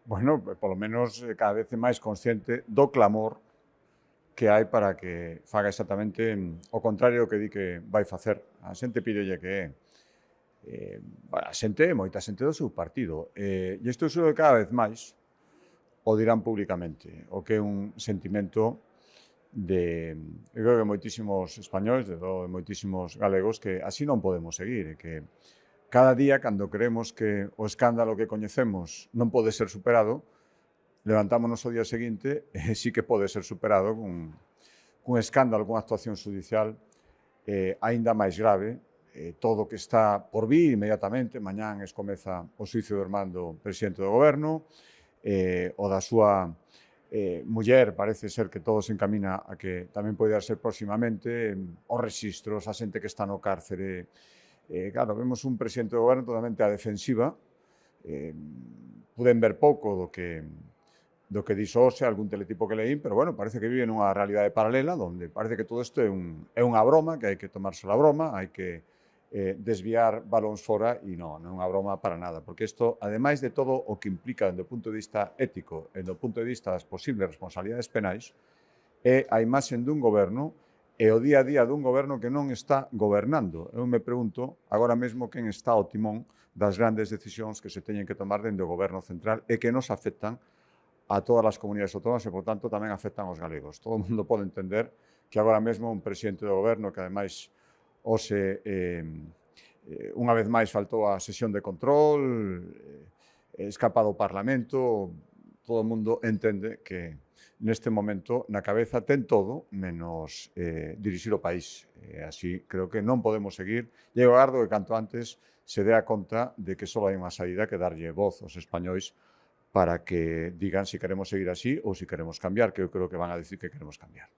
Bueno, polo menos cada vez é máis consciente do clamor que hai para que faga exactamente o contrario do que di que vai facer. A xente pídelle que a xente, moita xente do seu partido. E isto sube cada vez máis, o dirán públicamente, o que é un sentimento eu creo que moitísimos españoles, de moitísimos galegos, que así non podemos seguir, que cada día, cando creemos que o escándalo que coñecemos non pode ser superado, levantámonos o día seguinte e sí que pode ser superado cun escándalo, cunha actuación judicial aínda máis grave, todo o que está por vir inmediatamente. Mañán comeza o xuicio do irmán do presidente do goberno, o da súa muller, parece ser que todo se encamina a que tamén poida ser próximamente, os rexistros, a xente que está no cárcere. Claro, vemos un presidente do goberno totalmente a defensiva, puden ver pouco do que dixo hoxe, algún teletipo que leín, pero bueno, parece que vive nunha realidade paralela, onde parece que todo isto é unha broma, que hai que tomársela a broma, hai que desviar balóns fora, e non é unha broma para nada, porque isto, ademais de todo o que implica do punto de vista ético e do punto de vista das posibles responsabilidades penais, é a imaxe dun goberno e o día a día dun goberno que non está gobernando. Eu me pregunto agora mesmo quen está ao timón das grandes decisións que se teñen que tomar dende o goberno central e que nos afectan a todas as comunidades autónomas e, por tanto, tamén afectan aos galegos. Todo o mundo pode entender que agora mesmo un presidente do goberno que, ademais, hoxe, unha vez máis, faltou a sesión de control, escapa do Parlamento, todo o mundo entende que neste momento na cabeza ten todo menos dirixir o país. Así creo que non podemos seguir. E eu agardo que canto antes se dea conta de que só hai unha saída, que darlle voz aos españois para que digan se queremos seguir así ou se queremos cambiar, que eu creo que van a decir que queremos cambiar.